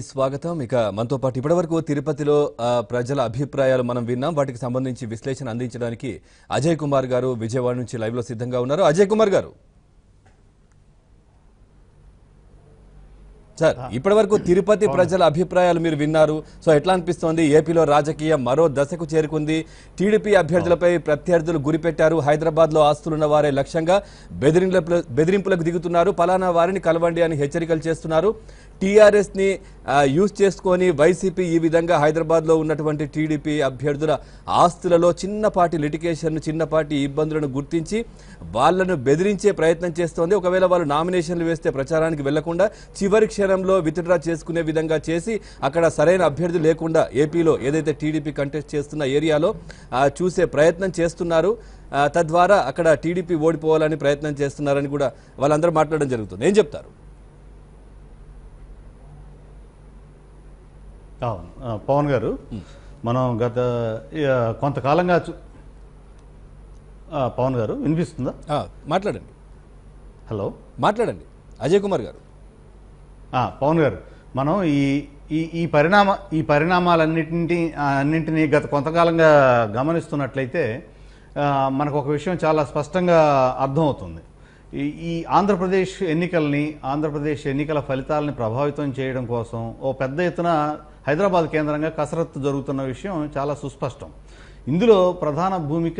స్వాగతం. ఇక మనతో పాటు ఇప్పటివరకు తిరుపతిలో ప్రజల అభిప్రాయాలు మనం విన్నాం. వాటికి సంబంధించి విశ్లేషణ అందించడానికి అజయ్ కుమార్ గారు విజయవాడ నుంచి లైవ్ లో సిద్ధంగా ఉన్నారు. అజయ్ కుమార్ గారు, సార్, ఇప్పటివరకు తిరుపతి ప్రజల అభిప్రాయాలు మీరు విన్నారు. సో ఎట్లా అనిపిస్తోంది? ఏపీలో రాజకీయం మరో దశకు చేరుకుంది. టీడీపీ అభ్యర్థులపై ప్రత్యర్థులు గురిపెట్టారు. హైదరాబాద్ లో ఆస్తులున్న వారే లక్ష్యంగా బెదిరింపులకు దిగుతున్నారు. పలానా వారిని కలవండి అని హెచ్చరికలు చేస్తున్నారు. టీఆర్ఎస్ ని యూజ్ చేసుకొని వైసీపీ ఈ విధంగా హైదరాబాద్ లో ఉన్నటువంటి టీడీపీ అభ్యర్థుల ఆస్తులలో చిన్నపాటి లిటిగేషన్, చిన్నపాటి ఇబ్బందులను గుర్తించి వాళ్లను బెదిరించే ప్రయత్నం చేస్తోంది. ఒకవేళ వాళ్ళు నామినేషన్లు వేస్తే ప్రచారానికి వెళ్లకుండా చివరి క్షణంలో విత్డ్రా చేసుకునే విధంగా చేసి అక్కడ సరైన అభ్యర్థి లేకుండా ఏపీలో ఏదైతే టీడీపీ కంటెస్ట్ చేస్తున్న ఏరియాలో చూసే ప్రయత్నం చేస్తున్నారు. తద్వారా అక్కడ టీడీపీ ఓడిపోవాలని ప్రయత్నం చేస్తున్నారని కూడా వాళ్ళందరూ మాట్లాడడం జరుగుతుంది. ఏం చెప్తారు? పవన్ గారు, మనం గత కొంతకాలంగా పవన్ గారు వినిపిస్తుందా? మాట్లాడండి. హలో, మాట్లాడండి అజయ్ కుమార్ గారు. పవన్ గారు, మనం ఈ పరిణామాలన్నింటినీ గత కొంతకాలంగా గమనిస్తున్నట్లయితే మనకు ఒక విషయం చాలా స్పష్టంగా అర్థమవుతుంది. ఈ ఆంధ్రప్రదేశ్ ఎన్నికల ఫలితాలని ప్రభావితం చేయడం కోసం ఓ పెద్ద ఎత్తున హైదరాబాద్ కేంద్రంగా కసరత్తు జరుగుతున్న విషయం చాలా సుస్పష్టం. ఇందులో ప్రధాన భూమిక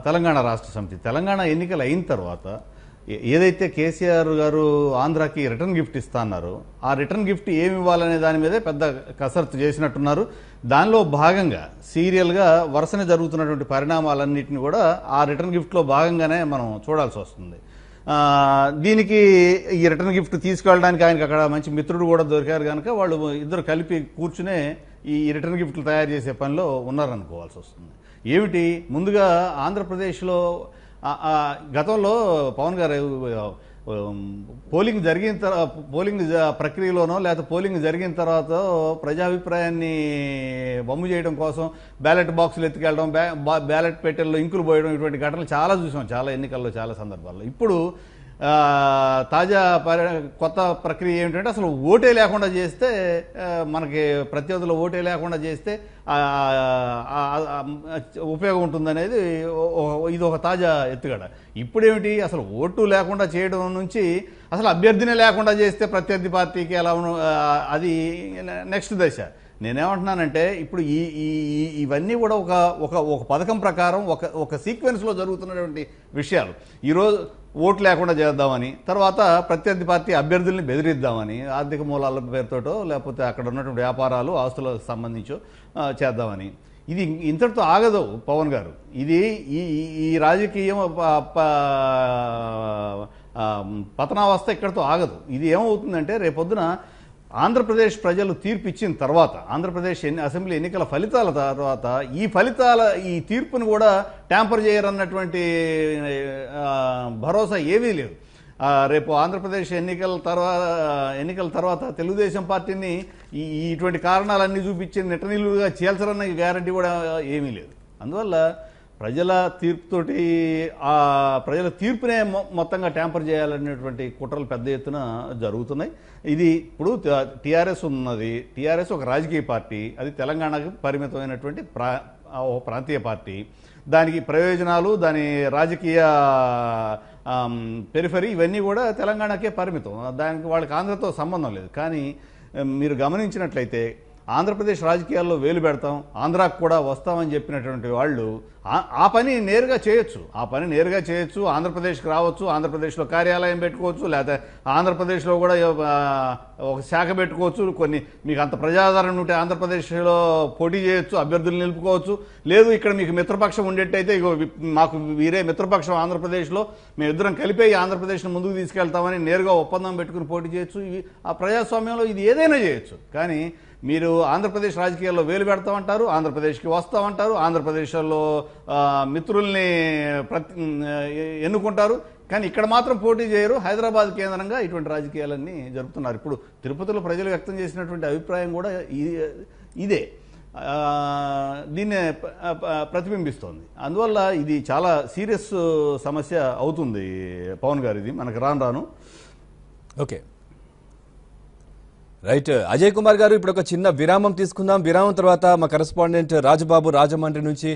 తెలంగాణ రాష్ట్ర సమితి. తెలంగాణ ఎన్నికలు అయిన తర్వాత ఏదైతే కేసీఆర్ గారు ఆంధ్రాకి రిటర్న్ గిఫ్ట్ ఇస్తా అన్నారో ఆ రిటర్న్ గిఫ్ట్ ఏమి ఇవ్వాలనే దాని మీదే పెద్ద కసరత్తు చేసినట్టున్నారు. దానిలో భాగంగా సీరియల్గా వరుసనే జరుగుతున్నటువంటి పరిణామాలన్నింటినీ కూడా ఆ రిటర్న్ గిఫ్ట్లో భాగంగానే మనం చూడాల్సి వస్తుంది. దీనికి ఈ రిటర్న్ గిఫ్ట్ తీసుకెళ్ళడానికి ఆయనకు అక్కడ మంచి మిత్రుడు కూడా దొరికారు కనుక వాళ్ళు ఇద్దరు కలిపి కూర్చునే ఈ రిటర్న్ గిఫ్ట్లు తయారు చేసే పనిలో ఉన్నారనుకోవాల్సి వస్తుంది. ఏమిటి, ముందుగా ఆంధ్రప్రదేశ్లో గతంలో పవన్ గారు పోలింగ్ ప్రక్రియలోనో లేకపోతే పోలింగ్ జరిగిన తర్వాత ప్రజాభిప్రాయాన్ని బొమ్ము చేయడం కోసం బ్యాలెట్ బాక్సులు ఎత్తుకెళ్ళడం, బ్యాలెట్ పెట్టెల్లో ఇంకులు పోయడం, ఇటువంటి ఘటనలు చాలా చూసాం చాలా ఎన్నికల్లో చాలా సందర్భాల్లో. ఇప్పుడు తాజా కొత్త ప్రక్రియ ఏమిటంటే అసలు ఓటే లేకుండా చేస్తే, మనకి ప్రత్యర్థులు ఓటే లేకుండా చేస్తే ఉపయోగం ఉంటుందనేది ఇది ఒక తాజా ఎత్తుగడ. ఇప్పుడేమిటి, అసలు ఓటు లేకుండా చేయడం నుంచి అసలు అభ్యర్థినే లేకుండా చేస్తే ప్రత్యర్థి పార్టీకి ఎలా అది నెక్స్ట్ దశ. నేనేమంటున్నానంటే ఇప్పుడు ఇవన్నీ కూడా ఒక పథకం ప్రకారం ఒక సీక్వెన్స్లో జరుగుతున్నటువంటి విషయాలు. ఈరోజు ఓటు లేకుండా చేద్దామని, తర్వాత ప్రత్యర్థి పార్టీ అభ్యర్థుల్ని బెదిరిద్దామని, ఆర్థిక మూలాల పేరుతోటో లేకపోతే అక్కడ ఉన్నటువంటి వ్యాపారాలు ఆస్తులకు సంబంధించో చేద్దామని. ఇది ఇంతటితో ఆగదు పవన్ గారు. ఇది ఈ రాజకీయం పతనావస్థ ఇక్కడితో ఆగదు. ఇది ఏమవుతుందంటే రేపొద్దున ఆంధ్రప్రదేశ్ ప్రజలు తీర్పు ఇచ్చిన తర్వాత, ఆంధ్రప్రదేశ్ అసెంబ్లీ ఎన్నికల ఫలితాల తర్వాత ఈ తీర్పును కూడా ట్యాంపర్ చేయరన్నటువంటి భరోసా ఏమీ లేదు. రేపు ఆంధ్రప్రదేశ్ ఎన్నికల తర్వాత తెలుగుదేశం పార్టీని ఇటువంటి కారణాలన్నీ చూపించి నెట్టనీలుగా చేల్చరన్న గ్యారంటీ కూడా ఏమీ లేదు. అందువల్ల ప్రజల తీర్పునే మొత్తంగా ట్యాంపర్ చేయాలనేటువంటి కుట్రలు పెద్ద ఎత్తున జరుగుతున్నాయి. ఇది ఇప్పుడు టీఆర్ఎస్ ఉన్నది. టీఆర్ఎస్ ఒక రాజకీయ పార్టీ, అది తెలంగాణకు పరిమితమైనటువంటి ప్రాంతీయ పార్టీ. దానికి ప్రయోజనాలు, దాని రాజకీయ పెరిఫరీ ఇవన్నీ కూడా తెలంగాణకే పరిమితం. దానికి వాళ్ళకి ఆంధ్రతో సంబంధం లేదు. కానీ మీరు గమనించినట్లయితే ఆంధ్రప్రదేశ్ రాజకీయాల్లో వేలు పెడతాం, ఆంధ్రాకు కూడా వస్తామని చెప్పినటువంటి వాళ్ళు ఆ పని నేరుగా చేయొచ్చు. ఆంధ్రప్రదేశ్కి రావచ్చు, ఆంధ్రప్రదేశ్లో కార్యాలయం పెట్టుకోవచ్చు, లేకపోతే ఆంధ్రప్రదేశ్లో కూడా ఒక శాఖ పెట్టుకోవచ్చు. మీకు అంత ప్రజాదరణ ఉంటే ఆంధ్రప్రదేశ్లో పోటీ చేయొచ్చు, అభ్యర్థులు నిలుపుకోవచ్చు. లేదు, ఇక్కడ మీకు మిత్రపక్షం ఉండేట్టయితే మాకు వీరే మిత్రపక్షం ఆంధ్రప్రదేశ్లో, మేమిద్దరం కలిపే ఆంధ్రప్రదేశ్ను ముందుకు తీసుకెళ్తామని నేరుగా ఒప్పందం పెట్టుకుని పోటీ చేయొచ్చు. ఆ ప్రజాస్వామ్యంలో ఇది ఏదైనా చేయొచ్చు. కానీ మీరు ఆంధ్రప్రదేశ్ రాజకీయాల్లో వేలు పెడతామంటారు, ఆంధ్రప్రదేశ్కి వస్తామంటారు, ఆంధ్రప్రదేశ్లో మిత్రుల్ని ఎన్నుకుంటారు, కానీ ఇక్కడ మాత్రం పోటీ చేయరు. హైదరాబాద్ కేంద్రంగా ఇటువంటి రాజకీయాలన్నీ జరుపుతున్నారు. ఇప్పుడు తిరుపతిలో ప్రజలు వ్యక్తం చేసినటువంటి అభిప్రాయం కూడా ఇదే, దీన్నే ప్రతిబింబిస్తోంది. అందువల్ల ఇది చాలా సీరియస్ సమస్య అవుతుంది పవన్ గారు, ఇది మనకు రాను. ఓకే. రైట్ అజయ్ కుమార్ గారు ఇప్పుడు ఒక చిన్న విరామం తీసుకుందాం. విరామం తర్వాత మా కరెస్పాండెంట్ రాజబాబు రాజమండ్రి నుంచి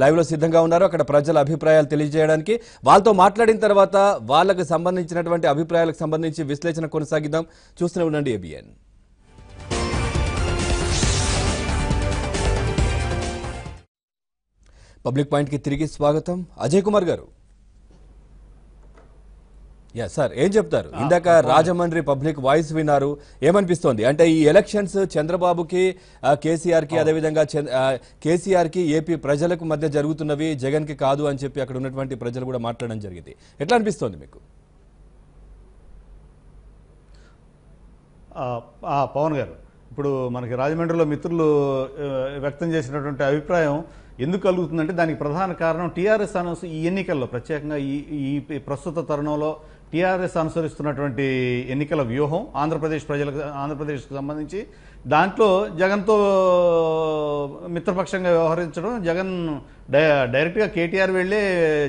లైవ్ లో సిద్ధంగా ఉన్నారు. అక్కడ ప్రజల అభిప్రాయాలు తెలియజేయడానికి వాళ్ళతో మాట్లాడిన తర్వాత వాళ్ళకు సంబంధించినటువంటి అభిప్రాయాలకు సంబంధించి విశ్లేషణ కొనసాగిద్దాం. చూస్తూనే ఉండండి ఏబిఎన్. పబ్లిక్ పాయింట్ కి తిరిగి స్వాగతం. అజయ్ కుమార్ గారు, సార్ ఏం చెప్తారు? ఇందాక రాజమండ్రి పబ్లిక్ వాయిస్ విన్నారు, ఏమనిపిస్తోంది? అంటే ఈ ఎలక్షన్స్ చంద్రబాబుకి కేసీఆర్ కి అదేవిధంగా కేసీఆర్ కి ఏపీ ప్రజలకు మధ్య జరుగుతున్నవి, జగన్ కి కాదు అని చెప్పి అక్కడ ఉన్నటువంటి ప్రజలు కూడా మాట్లాడడం జరిగింది. ఎట్లా అనిపిస్తోంది మీకు? పవన్ గారు, ఇప్పుడు మనకి రాజమండ్రిలో మిత్రులు వ్యక్తం చేసినటువంటి అభిప్రాయం ఎందుకు కలుగుతుందంటే దానికి ప్రధాన కారణం టీఆర్ఎస్ ఈ ఎన్నికల్లో ప్రత్యేకంగా ఈ ప్రస్తుత తరుణంలో టీఆర్ఎస్ అనుసరిస్తున్నటువంటి ఎన్నికల వ్యూహం ఆంధ్రప్రదేశ్కు సంబంధించి దాంట్లో జగన్తో మిత్రపక్షంగా వ్యవహరించడం, జగన్ డైరెక్ట్గా కేటీఆర్ వెళ్ళి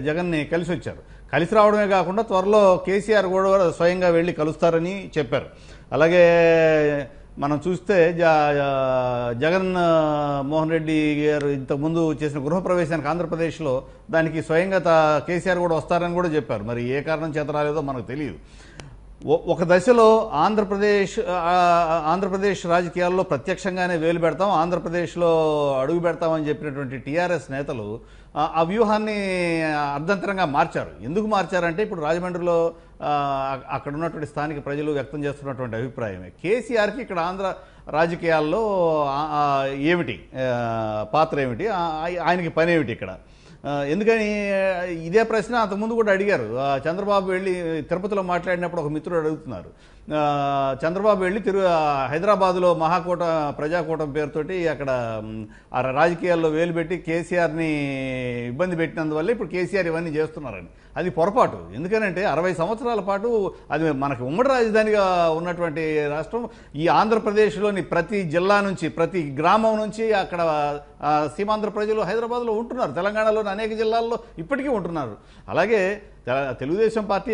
జగన్ని కలిసి వచ్చారు. కలిసి రావడమే కాకుండా త్వరలో కేసీఆర్ కూడా స్వయంగా వెళ్ళి కలుస్తారని చెప్పారు. అలాగే మనం చూస్తే జగన్ మోహన్ రెడ్డి గారు ఇంతకుముందు చేసిన గృహప్రవేశానికి ఆంధ్రప్రదేశ్లో దానికి స్వయంగా కేసీఆర్ కూడా వస్తారని కూడా చెప్పారు. మరి ఏ కారణం చేత రాలేదో మనకు తెలియదు. ఒక దశలో ఆంధ్రప్రదేశ్ రాజకీయాల్లో ప్రత్యక్షంగానే వేలు పెడతాం, ఆంధ్రప్రదేశ్లో అడుగు పెడతామని చెప్పినటువంటి టీఆర్ఎస్ నేతలు ఆ వ్యూహాన్ని అర్ధంతరంగా మార్చారు. ఎందుకు మార్చారంటే ఇప్పుడు రాజమండ్రిలో అక్కడ ఉన్నటువంటి స్థానిక ప్రజలు వ్యక్తం చేస్తున్నటువంటి అభిప్రాయమే కేసీఆర్కి ఇక్కడ ఆంధ్ర రాజకీయాల్లో ఏమిటి పాత్ర, ఏమిటి ఆయనకి పని ఏమిటి ఇక్కడ. ఎందుకని ఇదే ప్రశ్న అంతకుముందు కూడా అడిగారు. చంద్రబాబు వెళ్ళి తిరుపతిలో మాట్లాడినప్పుడు ఒక మిత్రుడు అడుగుతున్నారు, చంద్రబాబు వెళ్ళి హైదరాబాదులో ప్రజాకూటమి పేరుతోటి అక్కడ రాజకీయాల్లో వేలు పెట్టి కేసీఆర్ని ఇబ్బంది పెట్టినందువల్ల ఇప్పుడు కేసీఆర్ ఇవన్నీ చేస్తున్నారని. అది పొరపాటు. ఎందుకనంటే 60 సంవత్సరాల పాటు అది మనకి ఉమ్మడి రాజధానిగా ఉన్నటువంటి రాష్ట్రం. ఈ ఆంధ్రప్రదేశ్లోని ప్రతి జిల్లా నుంచి, ప్రతి గ్రామం నుంచి అక్కడ సీమాంధ్ర ప్రజలు హైదరాబాద్లో ఉంటున్నారు. తెలంగాణలోని అనేక జిల్లాల్లో ఇప్పటికీ ఉంటున్నారు. అలాగే తెలుగుదేశం పార్టీ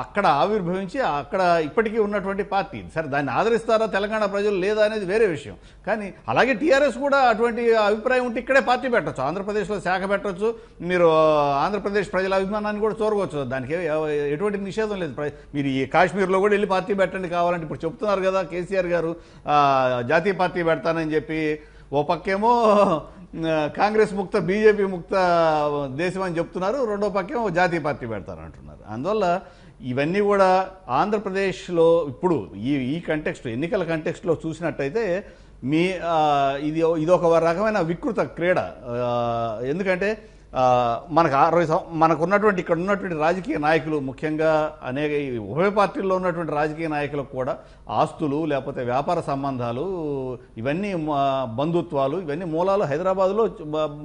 అక్కడ ఆవిర్భవించి అక్కడ ఇప్పటికీ ఉన్నటువంటి పార్టీ. సరే, దాన్ని ఆదరిస్తారా తెలంగాణ ప్రజలు లేదా అనేది వేరే విషయం. కానీ అలాగే టీఆర్ఎస్ కూడా అటువంటి అభిప్రాయం ఉంటే ఇక్కడే పార్టీ పెట్టచ్చు, ఆంధ్రప్రదేశ్లో శాఖ పెట్టచ్చు, మీరు ఆంధ్రప్రదేశ్ ప్రజల అభిమానాన్ని కూడా చూరవచ్చు. దానికి ఎటువంటి నిషేధం లేదు. మీరు ఈ కాశ్మీర్లో కూడా వెళ్ళి పార్టీ పెట్టండి కావాలంటే. ఇప్పుడు చెప్తున్నారు కదా కేసీఆర్ గారు జాతీయ పార్టీ పెడతానని చెప్పి. ఓ పక్కేమో కాంగ్రెస్ ముక్త బీజేపీ ముక్త దేశం అని చెప్తున్నారు, రెండో పక్కేమో జాతీయ పార్టీ పెడతారంటున్నారు. అందువల్ల ఇవన్నీ కూడా ఆంధ్రప్రదేశ్లో ఇప్పుడు ఈ కంటెక్స్ట్, ఎన్నికల కంటెక్స్ట్లో చూసినట్టయితే ఇది ఒక రకమైన వికృత క్రీడ. ఎందుకంటే మనకున్నటువంటి ఇక్కడ ఉన్నటువంటి రాజకీయ నాయకులు, ముఖ్యంగా అనేక ఉభయ పార్టీల్లో ఉన్నటువంటి రాజకీయ నాయకులకు కూడా ఆస్తులు లేకపోతే వ్యాపార సంబంధాలు, ఇవన్నీ బంధుత్వాలు, ఇవన్నీ మూలాలు హైదరాబాద్లో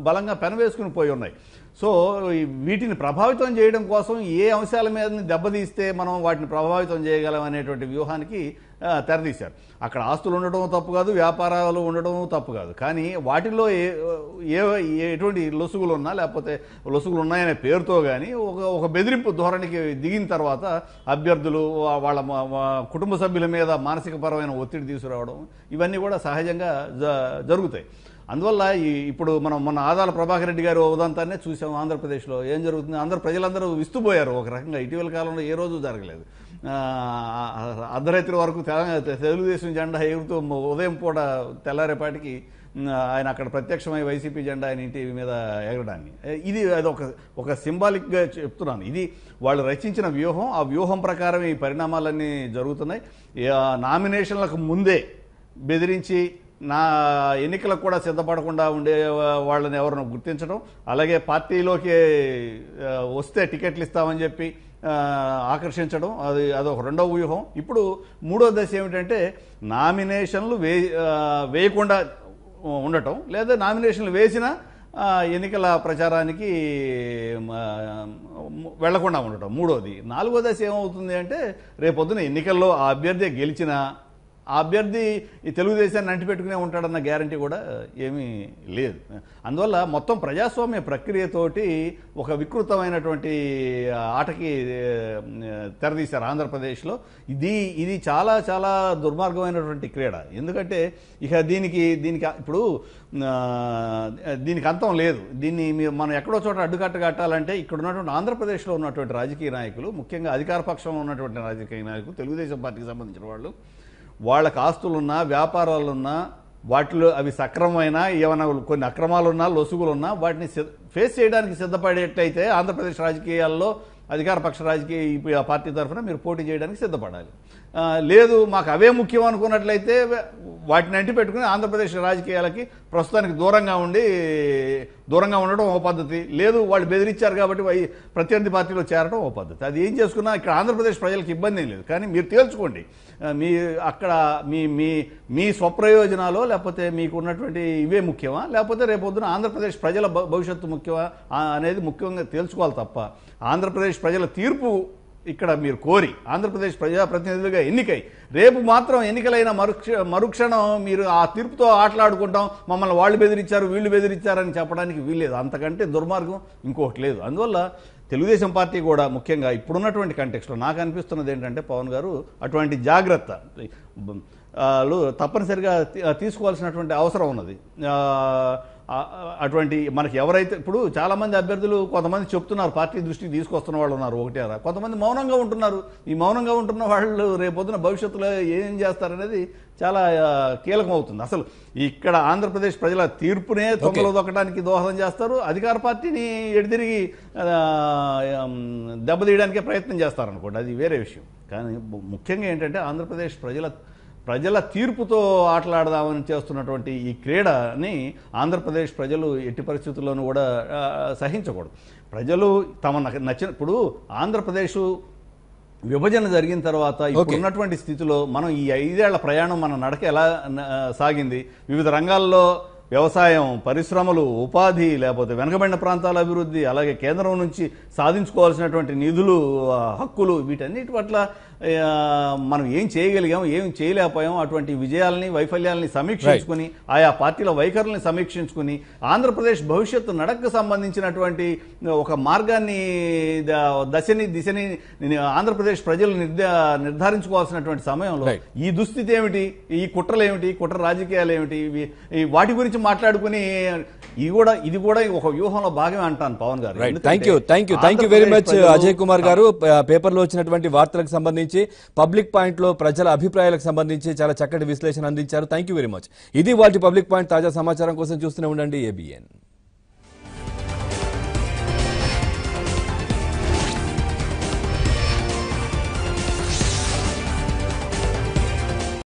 బలంగా పెనవేసుకుని పోయి ఉన్నాయి. సో వీటిని ప్రభావితం చేయడం కోసం ఏ అంశాల మీద దెబ్బతీస్తే మనం వాటిని ప్రభావితం చేయగలం అనేటువంటి వ్యూహానికి తెరదీశారు. అక్కడ ఆస్తులు ఉండడం తప్పు కాదు, వ్యాపారాలు ఉండడం తప్పు కాదు. కానీ వాటిల్లో ఎటువంటి లొసుగులు ఉన్నా, లేకపోతే లొసుగులు ఉన్నాయనే పేరుతో కానీ ఒక బెదిరింపు ధోరణికి దిగిన తర్వాత అభ్యర్థులు వాళ్ళ కుటుంబ సభ్యుల మీద మానసికపరమైన ఒత్తిడి తీసుకురావడం, ఇవన్నీ కూడా సహజంగా జరుగుతాయి. అందువల్ల ఇప్పుడు మనం మొన్న ఆదాల ప్రభాకర్ రెడ్డి గారు ఉదంతాన్నే చూసాం. ఆంధ్రప్రదేశ్లో ఏం జరుగుతుంది, ప్రజలందరూ విస్తుపోయారు ఒక రకంగా. ఇటీవల కాలంలో ఏ రోజు జరగలేదు. అర్ధరాత్రి వరకు తెలుగుదేశం జెండా ఎగురుతూ ఉదయం పూట తెల్లారేపాటికి ఆయన అక్కడ ప్రత్యక్షమై వైసీపీ జెండా ఆయన ఇంటి మీద ఎగరడాన్ని. అది ఒక సింబాలిక్గా చెప్తున్నాను. ఇది వాళ్ళు రచించిన వ్యూహం. ఆ వ్యూహం ప్రకారం ఈ పరిణామాలన్నీ జరుగుతున్నాయి. నామినేషన్లకు ముందే బెదిరించి ఎన్నికలకు కూడా సిద్ధపడకుండా ఉండే వాళ్ళని ఎవరినో గుర్తించడం, అలాగే పార్టీలోకి వస్తే టికెట్లు ఇస్తామని చెప్పి ఆకర్షించడం, అదొక రెండవ వ్యూహం. ఇప్పుడు మూడో దశ ఏమిటంటే నామినేషన్లు వేయకుండా ఉండటం, లేదా నామినేషన్లు వేసినా ఎన్నికల ప్రచారానికి వెళ్లకుండా ఉండటం మూడోది. నాలుగో దశ ఏమవుతుంది అంటే రేపొద్దున ఎన్నికల్లో ఆ అభ్యర్థి గెలిచినా ఆ అభ్యర్థి ఈ తెలుగుదేశాన్ని అంటిపెట్టుకునే ఉంటాడన్న గ్యారంటీ కూడా ఏమీ లేదు. అందువల్ల మొత్తం ప్రజాస్వామ్య ప్రక్రియతోటి ఒక వికృతమైనటువంటి ఆటకి తెరదీశారు ఆంధ్రప్రదేశ్లో. ఇది చాలా చాలా దుర్మార్గమైనటువంటి క్రీడ. ఎందుకంటే ఇక దీనికి ఇప్పుడు దీనికి అంతం లేదు. దీన్ని మనం ఎక్కడో చోట అడ్డుకట్ట కట్టాలంటే ఇక్కడ ఉన్నటువంటి ఆంధ్రప్రదేశ్లో ఉన్నటువంటి రాజకీయ నాయకులు, ముఖ్యంగా అధికార పక్షంలో ఉన్నటువంటి రాజకీయ నాయకులు, తెలుగుదేశం పార్టీకి సంబంధించిన వాళ్ళు, వాళ్ళకి ఆస్తులున్నా వ్యాపారాలున్నా వాటిలో అవి సక్రమమైన ఏమైనా కొన్ని అక్రమాలున్నా లొసుగులున్నా వాటిని ఫేస్ చేయడానికి సిద్ధపడేట్లయితే ఆంధ్రప్రదేశ్ రాజకీయాల్లో అధికార పక్ష రాజకీయ పార్టీ తరఫున మీరు పోటీ చేయడానికి సిద్ధపడాలి. లేదు మాకు అవే ముఖ్యం అనుకున్నట్లయితే వాటిని అంటి పెట్టుకుని ఆంధ్రప్రదేశ్ రాజకీయాలకి ప్రస్తుతానికి దూరంగా ఉండడం ఓ పద్ధతి. లేదు వాళ్ళు బెదిరించారు కాబట్టి ప్రత్యర్థి పార్టీలో చేరడం ఓ పద్ధతి. అది ఏం చేసుకున్నా ఇక్కడ ఆంధ్రప్రదేశ్ ప్రజలకు ఇబ్బంది ఏం లేదు. కానీ మీరు తేల్చుకోండి, అక్కడ మీ స్వప్రయోజనాలు లేకపోతే మీకు ఉన్నటువంటి ఇవే ముఖ్యమా, లేకపోతే రేపొద్దున ఆంధ్రప్రదేశ్ ప్రజల భవిష్యత్తు ముఖ్యమా అనేది ముఖ్యంగా తేల్చుకోవాలి తప్ప ఆంధ్రప్రదేశ్ ప్రజల తీర్పు ఇక్కడ మీరు కోరి ఆంధ్రప్రదేశ్ ప్రజాప్రతినిధులుగా ఎన్నికై రేపు మాత్రం ఎన్నికలైన మరుక్షణం మీరు ఆ తీర్పుతో ఆటలాడుకుంటాం, మమ్మల్ని వాళ్ళు బెదిరించారు వీళ్ళు బెదిరించారని చెప్పడానికి వీల్లేదు. అంతకంటే దుర్మార్గం ఇంకొకటి లేదు. అందువల్ల తెలుగుదేశం పార్టీ కూడా ముఖ్యంగా ఇప్పుడున్నటువంటి కంటెక్స్ట్లో నాకు అనిపిస్తున్నది ఏంటంటే పవన్ గారు అటువంటి జాగ్రత్త తప్పనిసరిగా తీసుకోవాల్సినటువంటి అవసరం ఉన్నది. అటువంటి మనకి ఎవరైతే ఇప్పుడు చాలామంది అభ్యర్థులు కొంతమంది చెప్తున్నారు, పార్టీ దృష్టికి తీసుకొస్తున్న వాళ్ళు ఉన్నారు ఒకటేరా, కొంతమంది మౌనంగా ఉంటున్నారు. ఈ మౌనంగా ఉంటున్న వాళ్ళు రేపొద్దున భవిష్యత్తులో ఏం చేస్తారనేది చాలా కీలకం అవుతుంది. అసలు ఇక్కడ ఆంధ్రప్రదేశ్ ప్రజల తీర్పునే తొంగలో దొక్కడానికి దోహదం చేస్తారు, అధికార పార్టీని ఎడితిరిగి దెబ్బతీయడానికే ప్రయత్నం చేస్తారనుకోండి, అది వేరే విషయం. కానీ ముఖ్యంగా ఏంటంటే ఆంధ్రప్రదేశ్ ప్రజల తీర్పుతో ఆటలాడదామని చేస్తున్నటువంటి ఈ క్రీడని ఆంధ్రప్రదేశ్ ప్రజలు ఎట్టి పరిస్థితుల్లోనూ కూడా సహించకూడదు. ప్రజలు తమ నచ్చిన ఇప్పుడు ఆంధ్రప్రదేశ్ విభజన జరిగిన తర్వాత ఇప్పుడు ఉన్నటువంటి స్థితిలో మనం ఈ 5 ఏళ్ల ప్రయాణం మన నడక ఎలా సాగింది, వివిధ రంగాల్లో వ్యవసాయం, పరిశ్రమలు, ఉపాధి, లేకపోతే వెనుకబడిన ప్రాంతాల అభివృద్ధి, అలాగే కేంద్రం నుంచి సాధించుకోవాల్సినటువంటి నిధులు, హక్కులు, వీటన్నిటి పట్ల మనం ఏం చేయగలిగాం, ఏం చేయలేకపోయాం, అటువంటి విజయాలని వైఫల్యాలని సమీక్షించుకుని ఆయా పార్టీల వైఖరుల్ని సమీక్షించుకుని ఆంధ్రప్రదేశ్ భవిష్యత్తు నడకకు సంబంధించినటువంటి ఒక మార్గాన్ని దిశని ఆంధ్రప్రదేశ్ ప్రజలు నిర్ధారించుకోవాల్సినటువంటి సమయంలో ఈ దుస్థితి ఏమిటి, ఈ కుట్రలు ఏమిటి, కుట్ర రాజకీయాలు ఏమిటి, వాటి గురించి మాట్లాడుకుని ఇది కూడా ఒక వ్యూహంలో భాగమే అంటాను పవన్ గారు. Thank you very much Ajay Kumar గారు. పేపర్లో వచ్చినటువంటి వార్తలకు సంబంధించి పబ్లిక్ పాయింట్ లో ప్రజల అభిప్రాయాలకు సంబంధించి చాలా చక్కటి విశ్లేషణ అందించారు. Thank you very much. ఇది వాటి పబ్లిక్ పాయింట్. తాజా సమాచారం కోసం చూస్తూనే ఉండండి ABN.